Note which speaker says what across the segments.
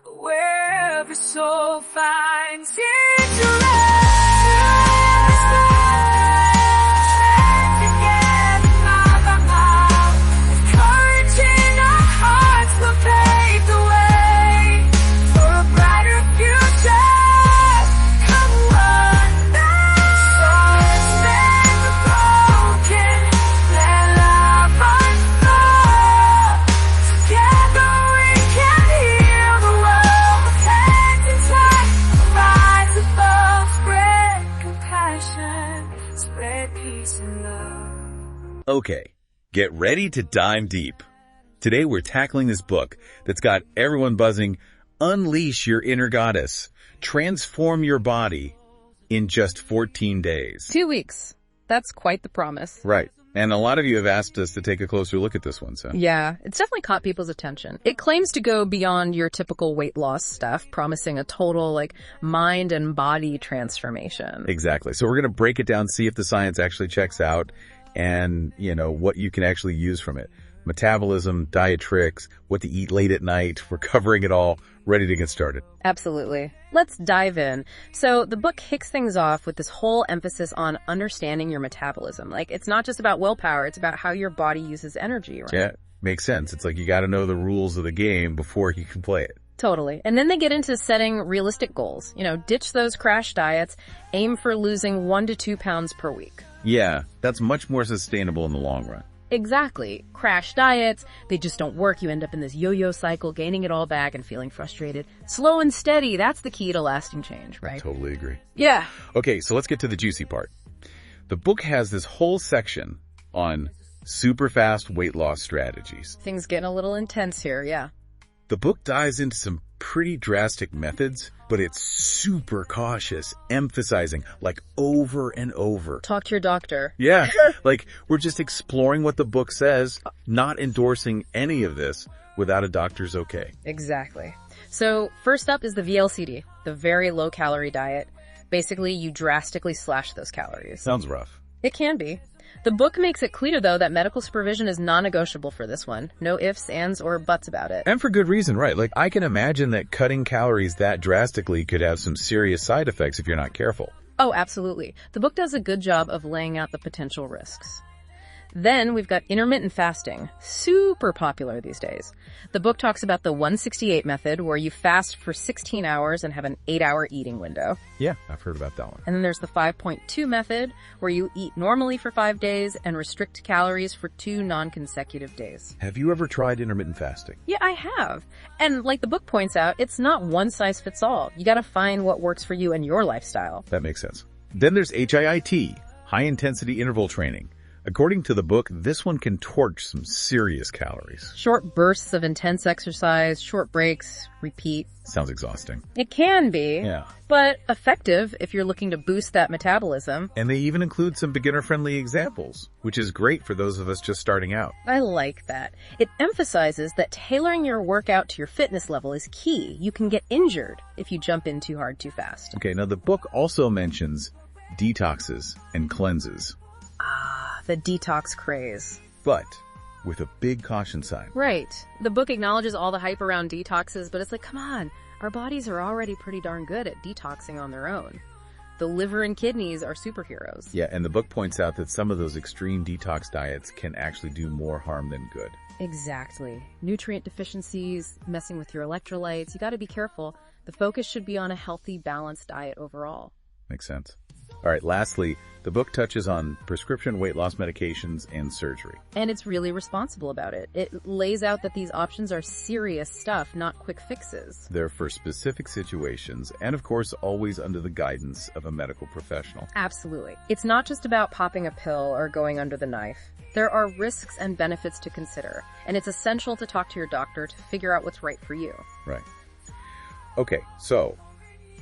Speaker 1: Wherever soul finds its rest. Together, mile by mile, with courage in our hearts, we'll pave the way for a brighter future. Come on now. So let's mend the broken, let love unfold. Together we can heal the world. Hands in touch, rise above, spread compassion, spread peace and love.
Speaker 2: Okay, get ready to dive deep. Today we're tackling this book that's got everyone buzzing. Unleash your inner goddess. Transform your body in just 14 days.
Speaker 3: 2 weeks. That's quite the promise.
Speaker 2: Right. And a lot of you have asked us to take a closer look at this one, so.
Speaker 3: Yeah, it's definitely caught people's attention. It claims to go beyond your typical weight loss stuff, promising a total, mind and body transformation.
Speaker 2: Exactly. So we're going to break it down, see if the science actually checks out and, what you can actually use from it. Metabolism, diet tricks, what to eat late at night. We're covering it all, ready to get started.
Speaker 3: Absolutely. Let's dive in. So the book kicks things off with this whole emphasis on understanding your metabolism. It's not just about willpower, it's about how your body uses energy, right?
Speaker 2: Yeah, makes sense. It's like you got to know the rules of the game before you can play it.
Speaker 3: Totally. And then they get into setting realistic goals. Ditch those crash diets, aim for losing 1 to 2 pounds per week.
Speaker 2: Yeah, that's much more sustainable in the long run.
Speaker 3: Exactly. Crash diets, they just don't work. You end up in this yo-yo cycle, gaining it all back and feeling frustrated. Slow and steady, that's the key to lasting change, right?
Speaker 2: I totally agree.
Speaker 3: Yeah.
Speaker 2: Okay, so let's get to the juicy part. The book has this whole section on super fast weight loss strategies.
Speaker 3: Things getting a little intense here, yeah.
Speaker 2: The book dives into some pretty drastic methods, but it's super cautious, emphasizing over and over.
Speaker 3: Talk to your doctor.
Speaker 2: Yeah, we're just exploring what the book says, not endorsing any of this without a doctor's okay.
Speaker 3: Exactly. So first up is the VLCD, the very low calorie diet. Basically, you drastically slash those calories.
Speaker 2: Sounds rough.
Speaker 3: It can be. The book makes it clear, though, that medical supervision is non-negotiable for this one. No ifs, ands, or buts about it.
Speaker 2: And for good reason, right? I can imagine that cutting calories that drastically could have some serious side effects if you're not careful.
Speaker 3: Oh, absolutely. The book does a good job of laying out the potential risks. Then we've got intermittent fasting, super popular these days. The book talks about the 168 method, where you fast for 16 hours and have an 8-hour eating window.
Speaker 2: Yeah, I've heard about that one.
Speaker 3: And then there's the 5.2 method, where you eat normally for 5 days and restrict calories for 2 non-consecutive days.
Speaker 2: Have you ever tried intermittent fasting?
Speaker 3: Yeah, I have. And like the book points out, it's not one size fits all. You gotta find what works for you and your lifestyle.
Speaker 2: That makes sense. Then there's HIIT, high intensity interval training. According to the book, this one can torch some serious calories.
Speaker 3: Short bursts of intense exercise, short breaks, repeat.
Speaker 2: Sounds exhausting.
Speaker 3: It can be,
Speaker 2: yeah,
Speaker 3: but effective if you're looking to boost that metabolism.
Speaker 2: And they even include some beginner-friendly examples, which is great for those of us just starting out.
Speaker 3: I like that. It emphasizes that tailoring your workout to your fitness level is key. You can get injured if you jump in too hard too fast.
Speaker 2: Okay, now the book also mentions detoxes and cleanses.
Speaker 3: The detox craze.
Speaker 2: But with a big caution sign.
Speaker 3: Right. The book acknowledges all the hype around detoxes, but it's come on, our bodies are already pretty darn good at detoxing on their own. The liver and kidneys are superheroes.
Speaker 2: Yeah, and the book points out that some of those extreme detox diets can actually do more harm than good.
Speaker 3: Exactly. Nutrient deficiencies, messing with your electrolytes, you gotta be careful. The focus should be on a healthy, balanced diet overall.
Speaker 2: Makes sense. All right, lastly, the book touches on prescription weight loss medications and surgery.
Speaker 3: And it's really responsible about it. It lays out that these options are serious stuff, not quick fixes.
Speaker 2: They're for specific situations, and of course, always under the guidance of a medical professional.
Speaker 3: Absolutely. It's not just about popping a pill or going under the knife. There are risks and benefits to consider, and it's essential to talk to your doctor to figure out what's right for you.
Speaker 2: Right. Okay, so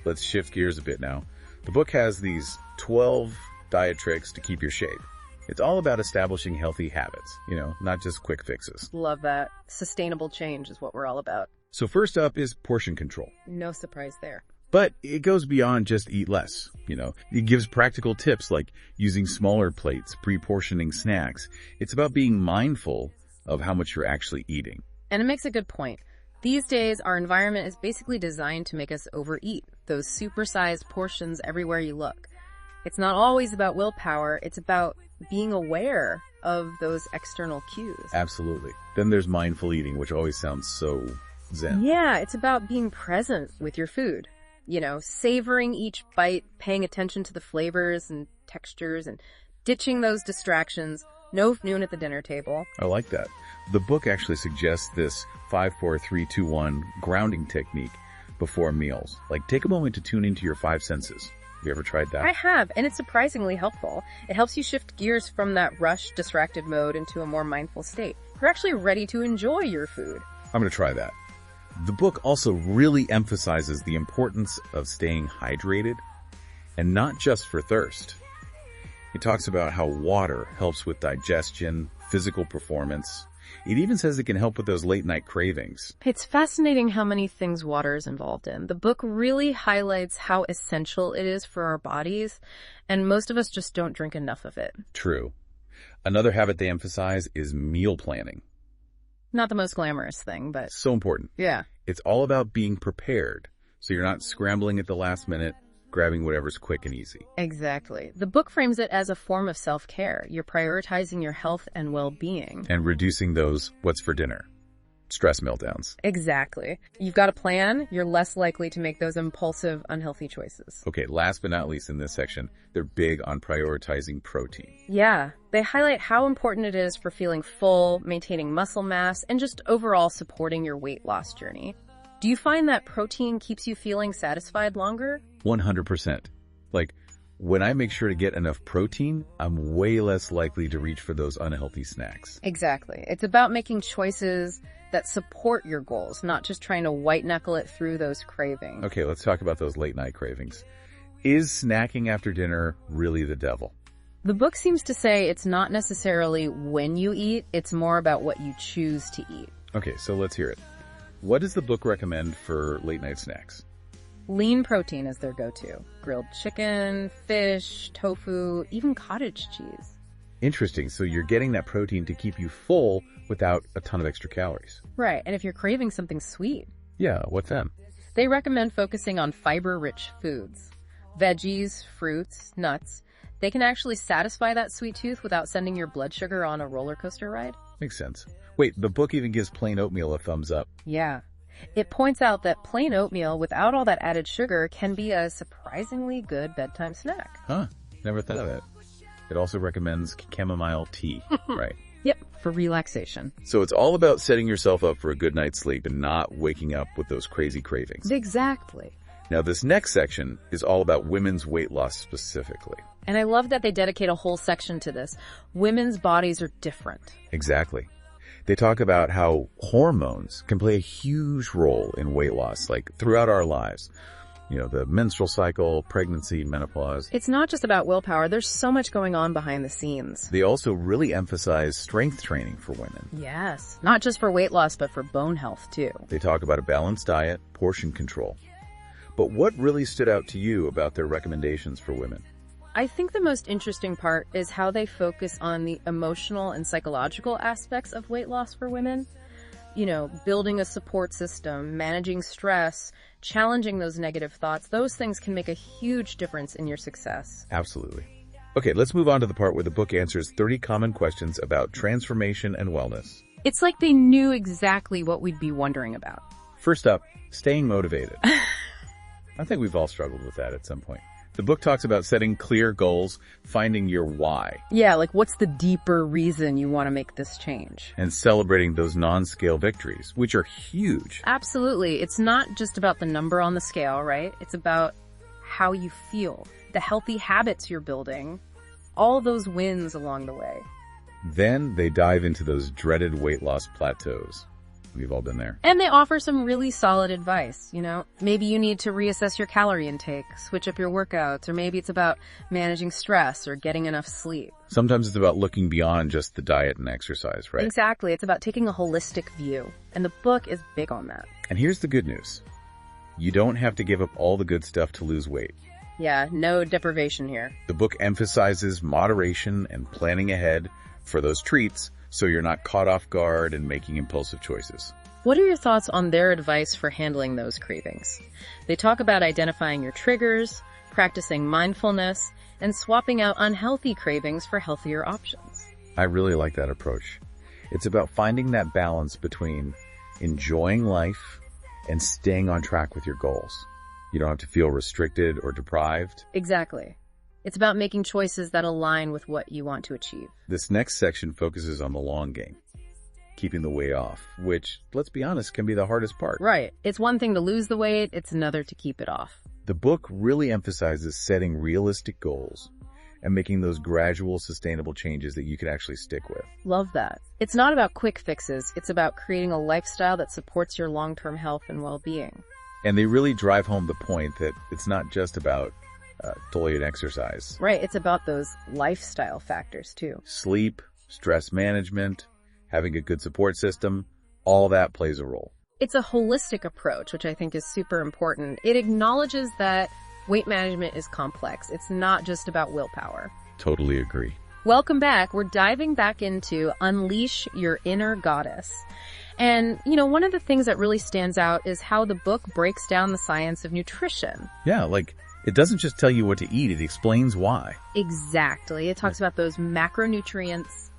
Speaker 2: let's shift gears a bit now. The book has these 12 diet tricks to keep your shape. It's all about establishing healthy habits, not just quick fixes.
Speaker 3: Love that. Sustainable change is what we're all about.
Speaker 2: So first up is portion control.
Speaker 3: No surprise there.
Speaker 2: But it goes beyond just eat less. It gives practical tips like using smaller plates, pre-portioning snacks. It's about being mindful of how much you're actually eating.
Speaker 3: And it makes a good point. These days, our environment is basically designed to make us overeat, those supersized portions everywhere you look. It's not always about willpower, it's about being aware of those external cues.
Speaker 2: Absolutely. Then there's mindful eating, which always sounds so zen.
Speaker 3: Yeah, it's about being present with your food. You know, savoring each bite, paying attention to the flavors and textures, and ditching those distractions. No noon at the dinner table.
Speaker 2: I like that. The book actually suggests this 5-4-3-2-1 grounding technique before meals. Like, take a moment to tune into your five senses. Have you ever tried that?
Speaker 3: I have, and it's surprisingly helpful. It helps you shift gears from that rush, distracted mode into a more mindful state. You're actually ready to enjoy your food.
Speaker 2: I'm going to try that. The book also really emphasizes the importance of staying hydrated, and not just for thirst. It talks about how water helps with digestion, physical performance. It even says it can help with those late-night cravings.
Speaker 3: It's fascinating how many things water is involved in. The book really highlights how essential it is for our bodies, and most of us just don't drink enough of it.
Speaker 2: True. Another habit they emphasize is meal planning.
Speaker 3: Not the most glamorous thing, but
Speaker 2: So important.
Speaker 3: yeah.
Speaker 2: It's all about being prepared, so you're not scrambling at the last minute, grabbing whatever's quick and easy.
Speaker 3: Exactly. The book frames it as a form of self-care. You're prioritizing your health and well-being.
Speaker 2: And reducing those what's for dinner stress meltdowns.
Speaker 3: Exactly. You've got a plan, you're less likely to make those impulsive, unhealthy choices.
Speaker 2: Okay, last but not least in this section, they're big on prioritizing protein.
Speaker 3: Yeah, they highlight how important it is for feeling full, maintaining muscle mass, and just overall supporting your weight loss journey. Do you find that protein keeps you feeling satisfied longer?
Speaker 2: 100%. Like, when I make sure to get enough protein, I'm way less likely to reach for those unhealthy snacks.
Speaker 3: Exactly. It's about making choices that support your goals, not just trying to white-knuckle it through those cravings.
Speaker 2: Okay, let's talk about those late-night cravings. Is snacking after dinner really the devil?
Speaker 3: The book seems to say it's not necessarily when you eat, it's more about what you choose to eat.
Speaker 2: Okay, so let's hear it. What does the book recommend for late-night snacks?
Speaker 3: Lean protein is their go-to. Grilled chicken, fish, tofu, even cottage cheese.
Speaker 2: Interesting, so you're getting that protein to keep you full without a ton of extra calories.
Speaker 3: Right, and if you're craving something sweet,
Speaker 2: Yeah, what's them?
Speaker 3: they recommend focusing on fiber-rich foods. Veggies, fruits, nuts. They can actually satisfy that sweet tooth without sending your blood sugar on a roller coaster ride.
Speaker 2: Makes sense. Wait, the book even gives plain oatmeal a thumbs up.
Speaker 3: Yeah. It points out that plain oatmeal without all that added sugar can be a surprisingly good bedtime snack.
Speaker 2: Huh, never thought of that. It also recommends chamomile tea, right?
Speaker 3: Yep, for relaxation.
Speaker 2: So it's all about setting yourself up for a good night's sleep and not waking up with those crazy cravings.
Speaker 3: Exactly.
Speaker 2: Now, this next section is all about women's weight loss specifically.
Speaker 3: And I love that they dedicate a whole section to this. Women's bodies are different.
Speaker 2: Exactly. They talk about how hormones can play a huge role in weight loss, like throughout our lives. You know, the menstrual cycle, pregnancy, menopause.
Speaker 3: It's not just about willpower. There's so much going on behind the scenes.
Speaker 2: They also really emphasize strength training for women.
Speaker 3: Yes. Not just for weight loss, but for bone health, too.
Speaker 2: They talk about a balanced diet, portion control. But what really stood out to you about their recommendations for women?
Speaker 3: I think the most interesting part is how they focus on the emotional and psychological aspects of weight loss for women. You know, building a support system, managing stress, challenging those negative thoughts. Those things can make a huge difference in your success.
Speaker 2: Absolutely. Okay, let's move on to the part where the book answers 30 common questions about transformation and wellness.
Speaker 3: It's like they knew exactly what we'd be wondering about.
Speaker 2: First up, staying motivated. I think we've all struggled with that at some point. The book talks about setting clear goals, finding your why,
Speaker 3: Yeah, like what's the deeper reason you want to make this change?
Speaker 2: and celebrating those non-scale victories, which are huge.
Speaker 3: Absolutely. It's not just about the number on the scale, right? It's about how you feel, the healthy habits you're building, all those wins along the way.
Speaker 2: Then they dive into those dreaded weight loss plateaus. We've all been there.
Speaker 3: And they offer some really solid advice, you know? Maybe you need to reassess your calorie intake, switch up your workouts, or maybe it's about managing stress or getting enough sleep.
Speaker 2: Sometimes it's about looking beyond just the diet and exercise, right?
Speaker 3: Exactly. It's about taking a holistic view. And the book is big on that.
Speaker 2: And here's the good news. You don't have to give up all the good stuff to lose weight.
Speaker 3: Yeah, no deprivation here.
Speaker 2: The book emphasizes moderation and planning ahead for those treats so you're not caught off guard and making impulsive choices.
Speaker 3: What are your thoughts on their advice for handling those cravings? They talk about identifying your triggers, practicing mindfulness, and swapping out unhealthy cravings for healthier options.
Speaker 2: I really like that approach. It's about finding that balance between enjoying life and staying on track with your goals. You don't have to feel restricted or deprived.
Speaker 3: Exactly. It's about making choices that align with what you want to achieve.
Speaker 2: This next section focuses on the long game, keeping the weight off, which, let's be honest, can be the hardest part.
Speaker 3: Right. It's one thing to lose the weight, it's another to keep it off.
Speaker 2: The book really emphasizes setting realistic goals and making those gradual, sustainable changes that you can actually stick with.
Speaker 3: Love that. It's not about quick fixes. It's about creating a lifestyle that supports your long-term health and well-being.
Speaker 2: And they really drive home the point that it's not just about diet and exercise.
Speaker 3: Right. It's about those lifestyle factors, too.
Speaker 2: Sleep, stress management, having a good support system, all that plays a role.
Speaker 3: It's a holistic approach, which I think is super important. It acknowledges that weight management is complex. It's not just about willpower.
Speaker 2: Totally agree.
Speaker 3: Welcome back. We're diving back into Unleash Your Inner Goddess. And, one of the things that really stands out is how the book breaks down the science of nutrition.
Speaker 2: Yeah, it doesn't just tell you what to eat, it explains why.
Speaker 3: Exactly. It talks about those macronutrients,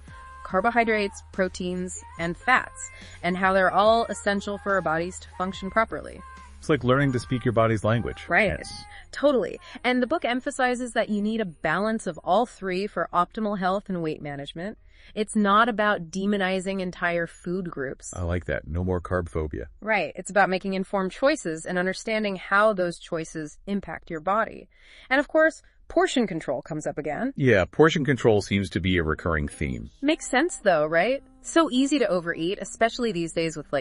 Speaker 3: carbohydrates, proteins, and fats, and how they're all essential for our bodies to function properly.
Speaker 2: It's like learning to speak your body's language.
Speaker 3: Right.
Speaker 2: Yes.
Speaker 3: Totally. And the book emphasizes that you need a balance of all three for optimal health and weight management. It's not about demonizing entire food groups.
Speaker 2: I like that. No more carb phobia.
Speaker 3: Right. It's about making informed choices and understanding how those choices impact your body. And of course, portion control comes up again.
Speaker 2: Yeah, portion control seems to be a recurring theme.
Speaker 3: Makes sense though, right? So easy to overeat, especially these days with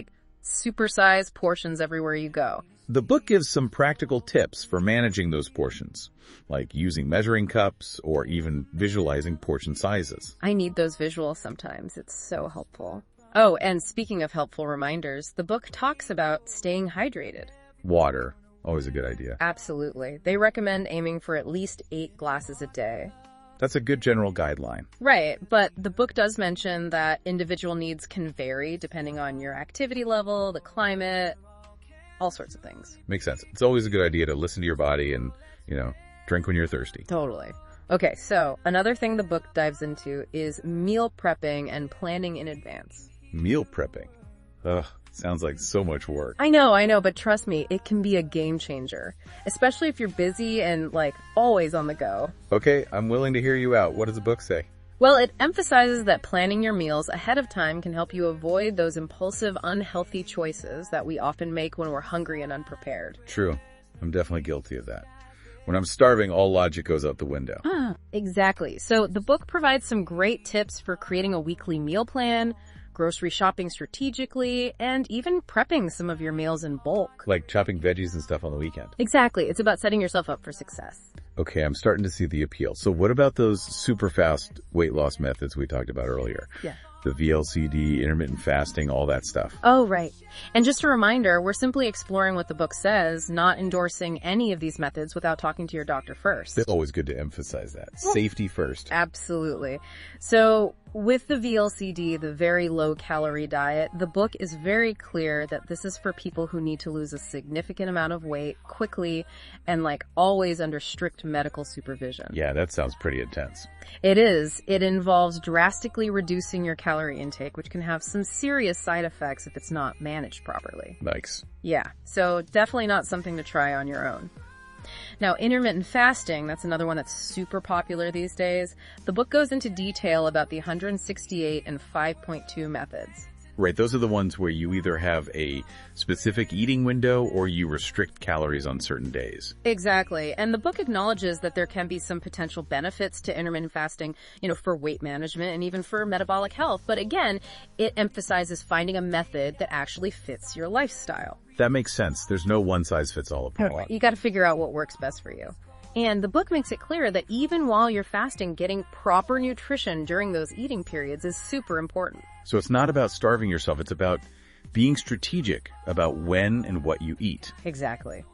Speaker 3: supersized portions everywhere you go.
Speaker 2: The book gives some practical tips for managing those portions, like using measuring cups or even visualizing portion sizes.
Speaker 3: I need those visuals sometimes. It's so helpful. Oh, and speaking of helpful reminders, the book talks about staying hydrated.
Speaker 2: Water, always a good idea.
Speaker 3: Absolutely. They recommend aiming for at least 8 glasses a day.
Speaker 2: That's a good general guideline.
Speaker 3: Right, but the book does mention that individual needs can vary depending on your activity level, the climate, all sorts of things.
Speaker 2: Makes sense. It's always a good idea to listen to your body and, drink when you're thirsty.
Speaker 3: Totally. Okay, so another thing the book dives into is meal prepping and planning in advance.
Speaker 2: Meal prepping? Ugh, sounds like so much work.
Speaker 3: I know, but trust me, it can be a game changer, especially if you're busy and, always on the go.
Speaker 2: Okay, I'm willing to hear you out. What does the book say?
Speaker 3: Well, it emphasizes that planning your meals ahead of time can help you avoid those impulsive, unhealthy choices that we often make when we're hungry and unprepared.
Speaker 2: True. I'm definitely guilty of that. When I'm starving, all logic goes out the window.
Speaker 3: Exactly. So the book provides some great tips for creating a weekly meal plan, grocery shopping strategically, and even prepping some of your meals in bulk.
Speaker 2: Like chopping veggies and stuff on the weekend.
Speaker 3: Exactly. It's about setting yourself up for success.
Speaker 2: Okay, I'm starting to see the appeal. So what about those super fast weight loss methods we talked about earlier?
Speaker 3: Yeah.
Speaker 2: The VLCD, intermittent fasting, all that stuff.
Speaker 3: Oh, right. And just a reminder, we're simply exploring what the book says, not endorsing any of these methods without talking to your doctor first.
Speaker 2: It's always good to emphasize that. Safety first.
Speaker 3: Absolutely. So with the VLCD, the very low-calorie diet, the book is very clear that this is for people who need to lose a significant amount of weight quickly and always under strict medical supervision.
Speaker 2: Yeah, that sounds pretty intense.
Speaker 3: It is. It involves drastically reducing your calorie intake, which can have some serious side effects if it's not managed properly.
Speaker 2: Yikes.
Speaker 3: Yeah, so definitely not something to try on your own. Now, intermittent fasting, that's another one that's super popular these days. The book goes into detail about the 168 and 5.2 methods.
Speaker 2: Right, those are the ones where you either have a specific eating window or you restrict calories on certain days.
Speaker 3: Exactly. And the book acknowledges that there can be some potential benefits to intermittent fasting, for weight management and even for metabolic health. But again, it emphasizes finding a method that actually fits your lifestyle.
Speaker 2: That makes sense. There's no one-size-fits-all approach.
Speaker 3: You got to figure out what works best for you. And the book makes it clear that even while you're fasting, getting proper nutrition during those eating periods is super important.
Speaker 2: So it's not about starving yourself. It's about being strategic about when and what you eat.
Speaker 3: Exactly.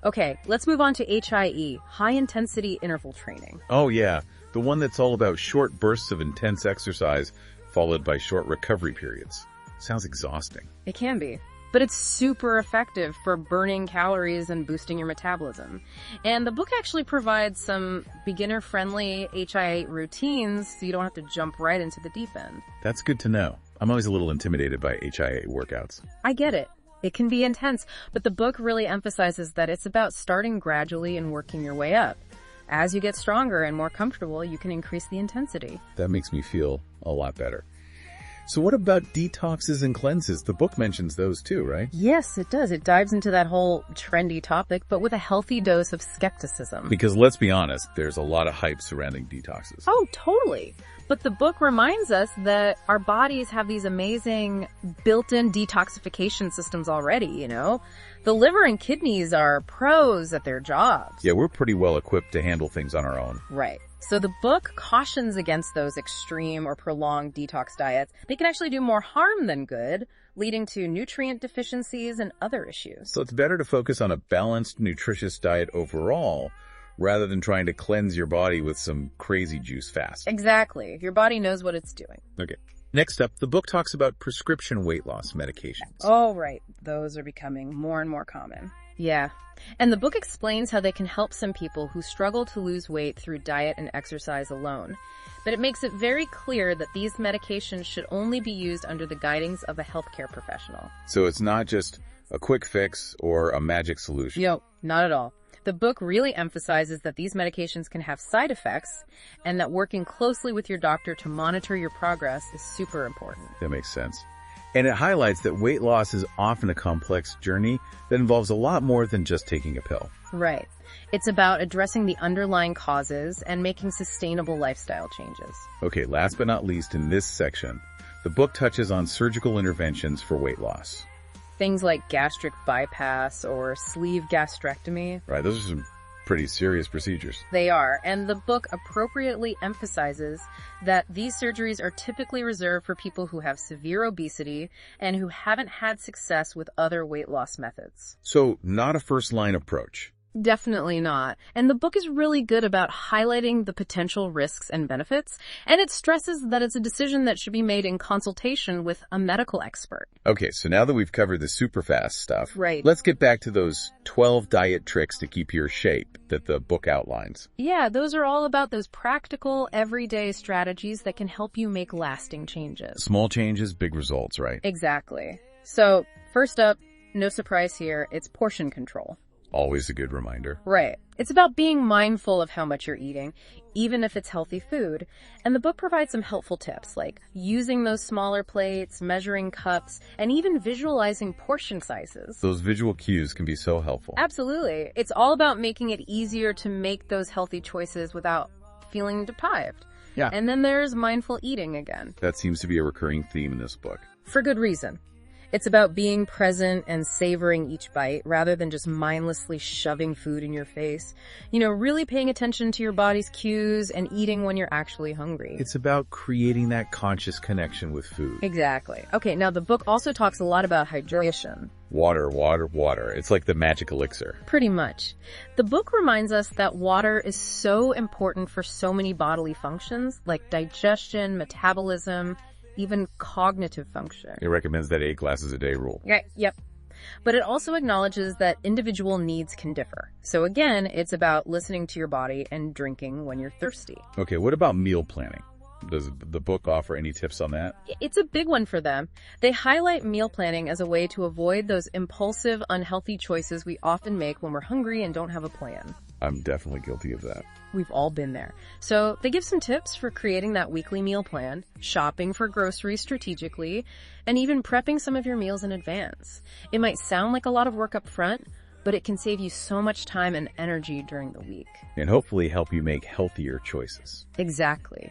Speaker 3: Okay, let's move on to HIE, high-intensity interval training.
Speaker 2: Oh, yeah. The one that's all about short bursts of intense exercise followed by short recovery periods. Sounds exhausting.
Speaker 3: It can be. but it's super effective for burning calories and boosting your metabolism. And the book actually provides some beginner-friendly HIIT routines so you don't have to jump right into the deep end.
Speaker 2: That's good to know. I'm always a little intimidated by HIIT workouts.
Speaker 3: I get it. It can be intense, but the book really emphasizes that it's about starting gradually and working your way up. As you get stronger and more comfortable, you can increase the intensity.
Speaker 2: That makes me feel a lot better. So what about detoxes and cleanses? The book mentions those too, right?
Speaker 3: Yes, it does. It dives into that whole trendy topic, but with a healthy dose of skepticism.
Speaker 2: Because let's be honest, there's a lot of hype surrounding detoxes.
Speaker 3: Oh, totally. But the book reminds us that our bodies have these amazing built-in detoxification systems already, you know? The liver and kidneys are pros at their jobs.
Speaker 2: Yeah, we're pretty well equipped to handle things on our own.
Speaker 3: Right. So the book cautions against those extreme or prolonged detox diets. They can actually do more harm than good, leading to nutrient deficiencies and other issues.
Speaker 2: So it's better to focus on a balanced, nutritious diet overall, rather than trying to cleanse your body with some crazy juice fast.
Speaker 3: Exactly. Your body knows what it's doing.
Speaker 2: Okay. Next up, the book talks about prescription weight loss medications.
Speaker 3: Oh, right. Those are becoming more and more common. Yeah. And the book explains how they can help some people who struggle to lose weight through diet and exercise alone. But it makes it very clear that these medications should only be used under the guidance of a healthcare professional.
Speaker 2: So it's not just a quick fix or a magic solution.
Speaker 3: No, not at all. The book really emphasizes that these medications can have side effects and that working closely with your doctor to monitor your progress is super important.
Speaker 2: That makes sense. And it highlights that weight loss is often a complex journey that involves a lot more than just taking a pill.
Speaker 3: Right. It's about addressing the underlying causes and making sustainable lifestyle changes.
Speaker 2: Okay, last but not least in this section, the book touches on surgical interventions for weight loss.
Speaker 3: Things like gastric bypass or sleeve gastrectomy.
Speaker 2: Right, those are some pretty serious procedures.
Speaker 3: They are, and the book appropriately emphasizes that these surgeries are typically reserved for people who have severe obesity and who haven't had success with other weight loss methods.
Speaker 2: So, not a first-line approach.
Speaker 3: Definitely not. And the book is really good about highlighting the potential risks and benefits, and it stresses that it's a decision that should be made in consultation with a medical expert.
Speaker 2: Okay, so now that we've covered the super fast stuff,
Speaker 3: Right.
Speaker 2: let's get back to those 12 diet tricks to keep your shape that the book outlines.
Speaker 3: Yeah, those are all about those practical, everyday strategies that can help you make lasting changes.
Speaker 2: Small changes, big results, right?
Speaker 3: Exactly. So, first up, no surprise here, it's portion control.
Speaker 2: Always a good reminder.
Speaker 3: Right. It's about being mindful of how much you're eating, even if it's healthy food. And the book provides some helpful tips, like using those smaller plates, measuring cups, and even visualizing portion sizes.
Speaker 2: Those visual cues can be so helpful.
Speaker 3: Absolutely. It's all about making it easier to make those healthy choices without feeling deprived.
Speaker 2: Yeah.
Speaker 3: And then there's mindful eating again.
Speaker 2: That seems to be a recurring theme in this book.
Speaker 3: For good reason. It's about being present and savoring each bite rather than just mindlessly shoving food in your face. You know, really paying attention to your body's cues and eating when you're actually hungry.
Speaker 2: It's about creating that conscious connection with food.
Speaker 3: Exactly. Okay, now the book also talks a lot about hydration.
Speaker 2: Water, water, water. It's like the magic elixir.
Speaker 3: Pretty much. The book reminds us that water is so important for so many bodily functions like digestion, metabolism, even cognitive function.
Speaker 2: It recommends that 8 glasses a day rule.
Speaker 3: Right, yep. But it also acknowledges that individual needs can differ. So again, it's about listening to your body and drinking when you're thirsty.
Speaker 2: Okay, what about meal planning? Does the book offer any tips on that?
Speaker 3: It's a big one for them. They highlight meal planning as a way to avoid those impulsive, unhealthy choices we often make when we're hungry and don't have a plan.
Speaker 2: I'm definitely guilty of that.
Speaker 3: We've all been there. So they give some tips for creating that weekly meal plan, shopping for groceries strategically, and even prepping some of your meals in advance. It might sound like a lot of work up front, but it can save you so much time and energy during the week.
Speaker 2: And hopefully help you make healthier choices.
Speaker 3: Exactly.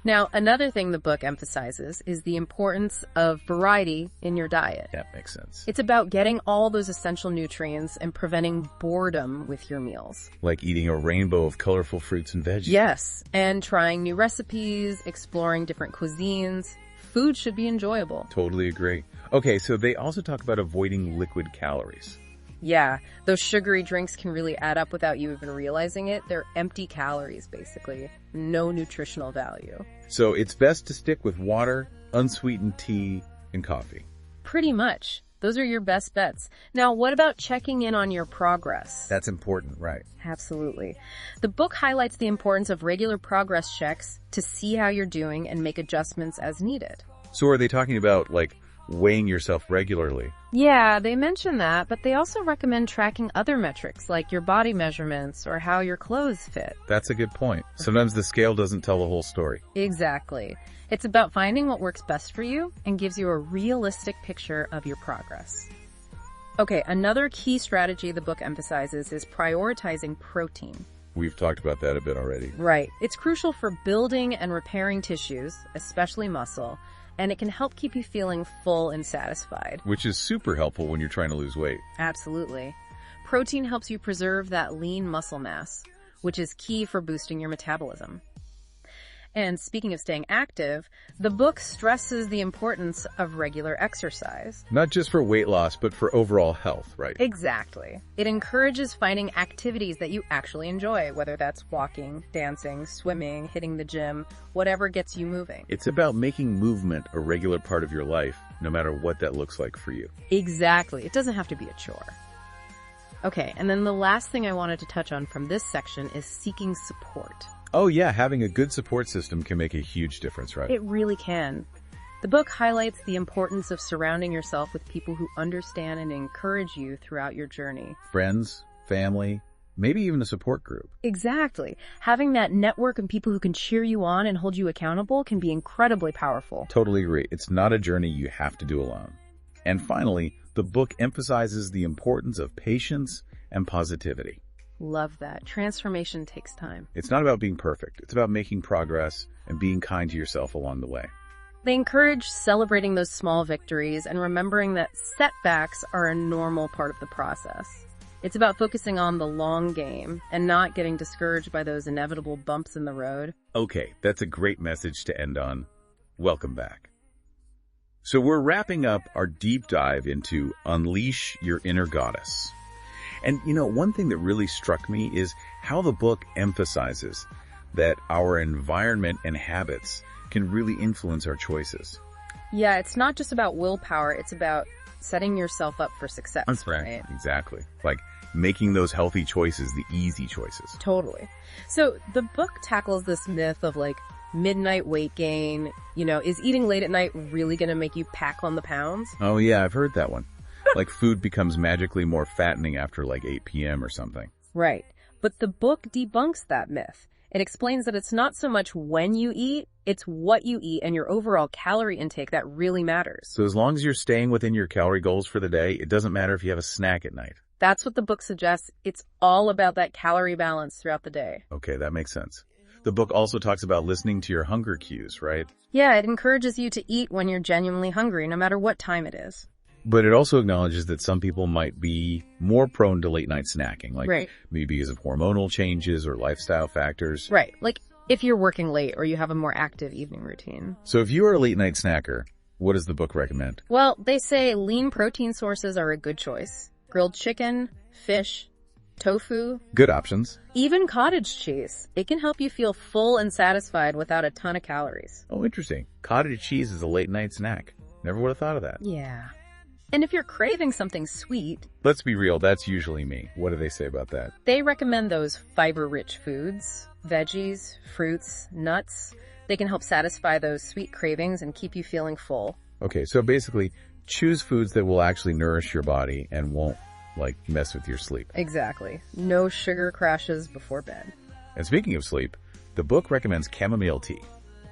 Speaker 3: Now, another thing the book emphasizes is the importance of variety in your diet.
Speaker 2: That makes sense.
Speaker 3: It's about getting all those essential nutrients and preventing boredom with your meals.
Speaker 2: Like eating a rainbow of colorful fruits and veggies.
Speaker 3: Yes, and trying new recipes, exploring different cuisines. Food should be enjoyable.
Speaker 2: Totally agree. Okay, so they also talk about avoiding liquid calories.
Speaker 3: Yeah, those sugary drinks can really add up without you even realizing it. They're empty calories, basically. No nutritional value.
Speaker 2: So it's best to stick with water, unsweetened tea, and coffee.
Speaker 3: Pretty much. Those are your best bets. Now, what about checking in on your progress?
Speaker 2: That's important, right?
Speaker 3: Absolutely. The book highlights the importance of regular progress checks to see how you're doing and make adjustments as needed.
Speaker 2: So are they talking about, like, weighing yourself regularly?
Speaker 3: Yeah, they mention that, but they also recommend tracking other metrics like your body measurements or how your clothes fit.
Speaker 2: That's a good point. Sometimes the scale doesn't tell the whole story.
Speaker 3: Exactly. It's about finding what works best for you and gives you a realistic picture of your progress. Okay, another key strategy the book emphasizes is prioritizing protein.
Speaker 2: We've talked about that a bit already.
Speaker 3: Right. It's crucial for building and repairing tissues, especially muscle, and it can help keep you feeling full and satisfied.
Speaker 2: Which is super helpful when you're trying to lose weight.
Speaker 3: Absolutely. Protein helps you preserve that lean muscle mass, which is key for boosting your metabolism. And speaking of staying active, the book stresses the importance of regular exercise.
Speaker 2: Not just for weight loss, but for overall health, right?
Speaker 3: Exactly. It encourages finding activities that you actually enjoy, whether that's walking, dancing, swimming, hitting the gym, whatever gets you moving.
Speaker 2: It's about making movement a regular part of your life, no matter what that looks like for you.
Speaker 3: Exactly. It doesn't have to be a chore. Okay, and then the last thing I wanted to touch on from this section is seeking support.
Speaker 2: Oh yeah, having a good support system can make a huge difference, right?
Speaker 3: It really can. The book highlights the importance of surrounding yourself with people who understand and encourage you throughout your journey.
Speaker 2: Friends, family, maybe even a support group.
Speaker 3: Exactly. Having that network and people who can cheer you on and hold you accountable can be incredibly powerful.
Speaker 2: Totally agree. It's not a journey you have to do alone. And finally, the book emphasizes the importance of patience and positivity.
Speaker 3: Love that. Transformation takes time.
Speaker 2: It's not about being perfect. It's about making progress and being kind to yourself along the way.
Speaker 3: They encourage celebrating those small victories and remembering that setbacks are a normal part of the process. It's about focusing on the long game and not getting discouraged by those inevitable bumps in the road.
Speaker 2: Okay, that's a great message to end on. Welcome back. So we're wrapping up our deep dive into Unleash Your Inner Goddess. And, you know, one thing that really struck me is how the book emphasizes that our environment and habits can really influence our choices.
Speaker 3: Yeah, it's not just about willpower. It's about setting yourself up for success.
Speaker 2: That's right. Exactly. Like making those healthy choices the easy choices.
Speaker 3: Totally. So the book tackles this myth of like midnight weight gain. You know, is eating late at night really going to make you pack on the pounds?
Speaker 2: Oh, yeah, I've heard that one. Like food becomes magically more fattening after like 8 p.m. or something.
Speaker 3: Right. But the book debunks that myth. It explains that it's not so much when you eat, it's what you eat and your overall calorie intake that really matters.
Speaker 2: So as long as you're staying within your calorie goals for the day, it doesn't matter if you have a snack at night.
Speaker 3: That's what the book suggests. It's all about that calorie balance throughout the day.
Speaker 2: Okay, that makes sense. The book also talks about listening to your hunger cues, right?
Speaker 3: Yeah, it encourages you to eat when you're genuinely hungry, no matter what time it is.
Speaker 2: But it also acknowledges that some people might be more prone to late night snacking, like
Speaker 3: Right.
Speaker 2: maybe because of hormonal changes or lifestyle factors.
Speaker 3: Right. Like if you're working late or you have a more active evening routine.
Speaker 2: So if you are a late night snacker, what does the book recommend?
Speaker 3: Well, they say lean protein sources are a good choice. Grilled chicken, fish, tofu,
Speaker 2: Good options.
Speaker 3: even cottage cheese. It can help you feel full and satisfied without a ton of calories.
Speaker 2: Oh, interesting. Cottage cheese is a late night snack. Never would have thought of that.
Speaker 3: Yeah. And if you're craving something sweet,
Speaker 2: Let's be real, that's usually me. What do they say about that?
Speaker 3: they recommend those fiber-rich foods, veggies, fruits, nuts. They can help satisfy those sweet cravings and keep you feeling full.
Speaker 2: Okay, so basically, choose foods that will actually nourish your body and won't, like, mess with your sleep.
Speaker 3: Exactly. No sugar crashes before bed.
Speaker 2: And speaking of sleep, the book recommends chamomile tea,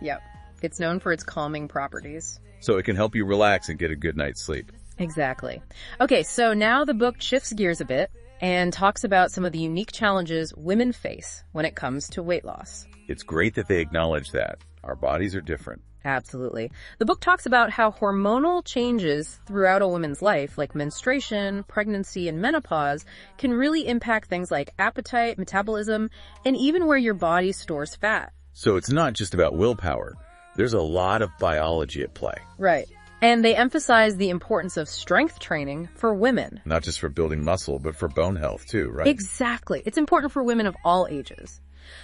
Speaker 3: Yep. It's known for its calming properties.
Speaker 2: so it can help you relax and get a good night's sleep.
Speaker 3: Exactly. Okay, so now the book shifts gears a bit and talks about some of the unique challenges women face when it comes to weight loss.
Speaker 2: It's great that they acknowledge that. Our bodies are different.
Speaker 3: Absolutely. The book talks about how hormonal changes throughout a woman's life, like menstruation, pregnancy, and menopause, can really impact things like appetite, metabolism, and even where your body stores fat.
Speaker 2: So it's not just about willpower. There's a lot of biology at play.
Speaker 3: Right. And they emphasize the importance of strength training for women.
Speaker 2: Not just for building muscle, but for bone health too, right?
Speaker 3: Exactly. It's important for women of all ages.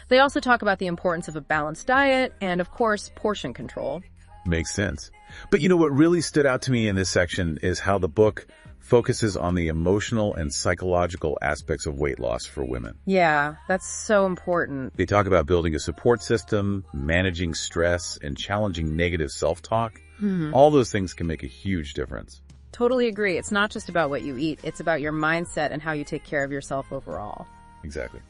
Speaker 3: They also talk about the importance of a balanced diet and, of course, portion control.
Speaker 2: Makes sense. But what really stood out to me in this section is how the book focuses on the emotional and psychological aspects of weight loss for women.
Speaker 3: Yeah, that's so important.
Speaker 2: They talk about building a support system, managing stress, and challenging negative self-talk. All those things can make a huge difference.
Speaker 3: Totally agree. It's not just about what you eat. It's about your mindset and how you take care of yourself overall.
Speaker 2: Exactly.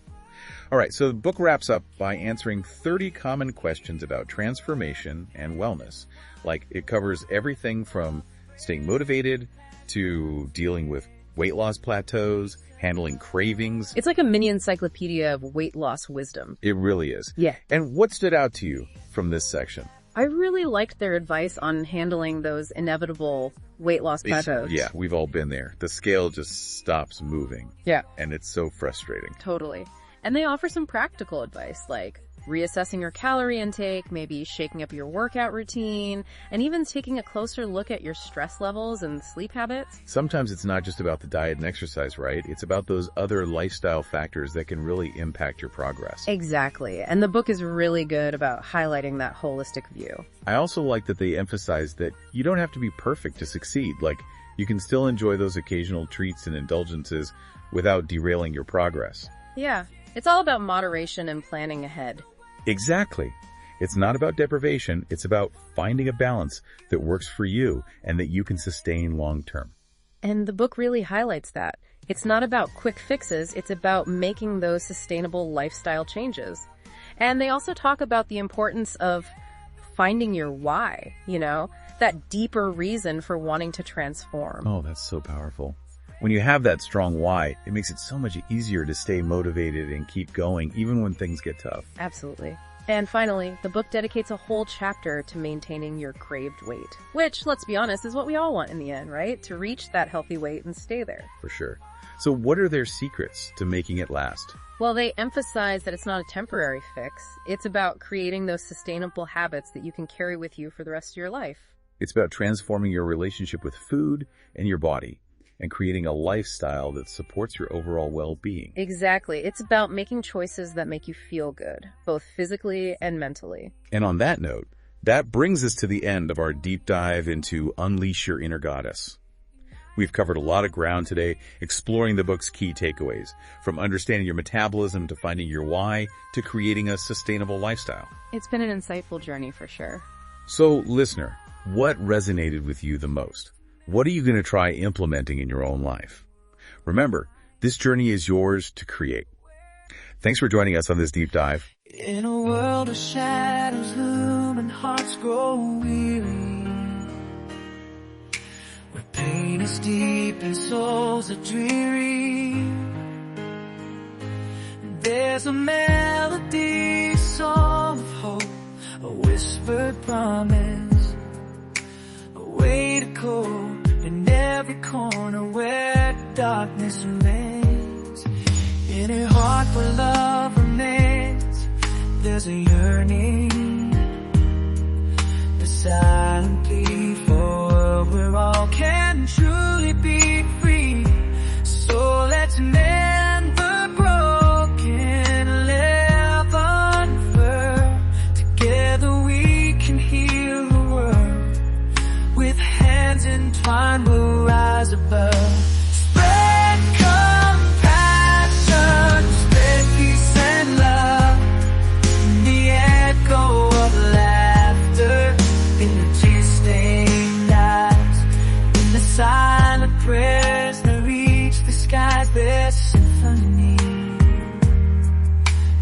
Speaker 2: All right, so the book wraps up by answering 30 common questions about transformation and wellness. Like, it covers everything from staying motivated to dealing with weight loss plateaus, handling cravings.
Speaker 3: It's like a mini encyclopedia of weight loss wisdom.
Speaker 2: It really is.
Speaker 3: Yeah.
Speaker 2: And what stood out to you from this section?
Speaker 3: I really liked their advice on handling those inevitable weight loss plateaus.
Speaker 2: Yeah, we've all been there. The scale just stops moving.
Speaker 3: Yeah.
Speaker 2: And it's so frustrating.
Speaker 3: Totally. And they offer some practical advice, like reassessing your calorie intake, maybe shaking up your workout routine, and even taking a closer look at your stress levels and sleep habits.
Speaker 2: Sometimes it's not just about the diet and exercise, right? It's about those other lifestyle factors that can really impact your progress.
Speaker 3: Exactly. And the book is really good about highlighting that holistic view.
Speaker 2: I also like that they emphasize that you don't have to be perfect to succeed. Like, you can still enjoy those occasional treats and indulgences without derailing your progress.
Speaker 3: Yeah. It's all about moderation and planning ahead.
Speaker 2: Exactly. It's not about deprivation. It's about finding a balance that works for you and that you can sustain long term.
Speaker 3: And the book really highlights that. It's not about quick fixes. It's about making those sustainable lifestyle changes. And they also talk about the importance of finding your why, that deeper reason for wanting to transform.
Speaker 2: Oh, that's so powerful. When you have that strong why, it makes it so much easier to stay motivated and keep going, even when things get tough.
Speaker 3: Absolutely. And finally, the book dedicates a whole chapter to maintaining your craved weight, which, let's be honest, is what we all want in the end, right? To reach that healthy weight and stay there.
Speaker 2: For sure. So what are their secrets to making it last?
Speaker 3: Well, they emphasize that it's not a temporary fix. It's about creating those sustainable habits that you can carry with you for the rest of your life.
Speaker 2: It's about transforming your relationship with food and your body, and creating a lifestyle that supports your overall well-being.
Speaker 3: Exactly. It's about making choices that make you feel good, both physically and mentally.
Speaker 2: And on that note, that brings us to the end of our deep dive into Unleash Your Inner Goddess. We've covered a lot of ground today, exploring the book's key takeaways, from understanding your metabolism to finding your why to creating a sustainable lifestyle.
Speaker 3: It's been an insightful journey for sure.
Speaker 2: So, listener, what resonated with you the most? What are you going to try implementing in your own life? Remember, this journey is yours to create. Thanks for joining us on this deep dive.
Speaker 1: In a world of shadows loom and hearts grow weary, where pain is deep and souls are dreary, there's a melody, a song of hope, a whispered promise, a way to go in every corner where darkness remains. In a heart where love remains, there's a yearning, a silent plea for a world where all can truly be free. So let's mend the broken, live unfurled. Together we can heal the world. With hands entwined we'll rise above. Spread compassion, spread peace and love. The echo of laughter in the tear-stained eyes, in the silent prayers that reach the skies. There's a symphony,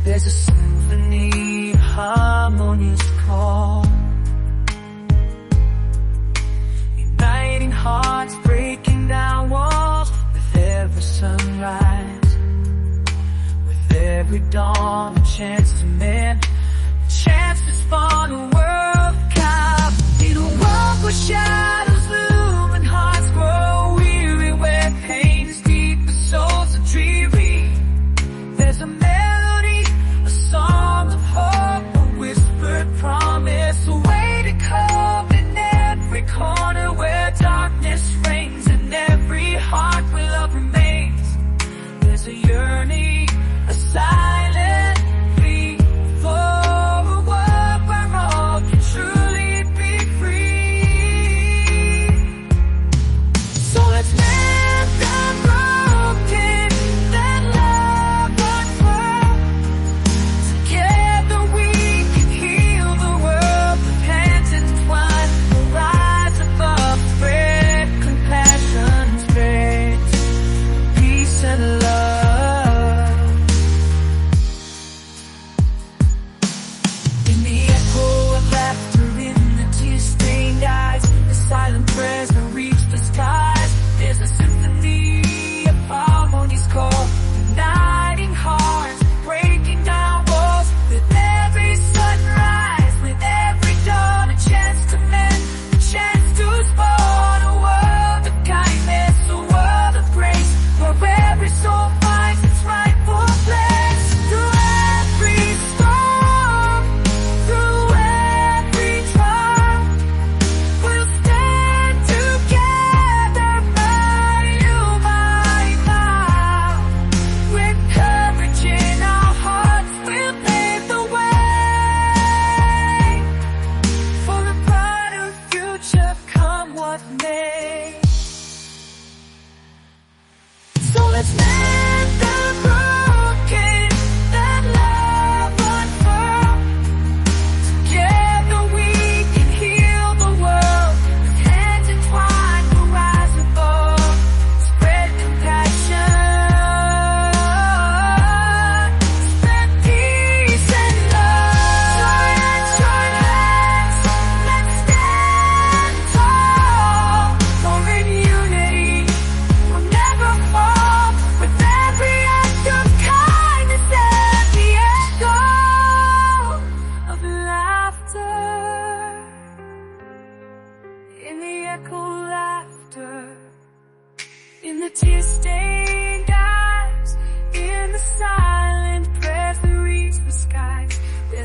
Speaker 1: there's a symphony, a harmonious call, uniting hearts, breaking down walls. With every sunrise, with every dawn, a chance to mend, a chance to spawn a world cup. In a world where shadows loom and hearts grow weary, where pain is deep and souls are dreary, there's a melody, a song of hope, a whispered promise, a way to come in every corner where darkness reigns, in every heart where love remains. There's a yearning, a silent plea for a world where all can truly be free.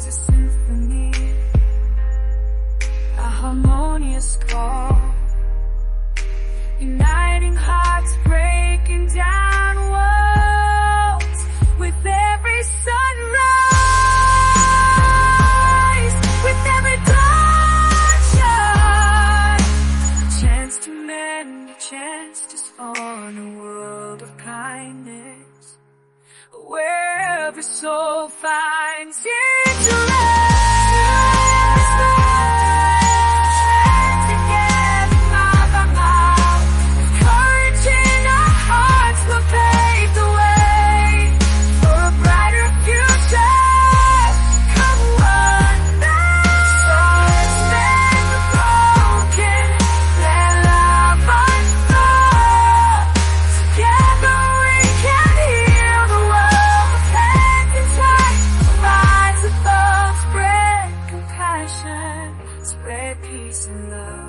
Speaker 1: is a symphony, a harmonious call, uniting hearts, breaking down walls with every sunrise, with every dawn shine. A chance to mend, a chance to spawn a world of kindness, where every soul finds its rest. Together, mile by mile, with courage in our hearts, we'll pave the way for a brighter future. Come on now, so let's mend the broken, let love unfold. Together we can heal the world. Hand in touch, rise above, spread compassion, spread peace and love.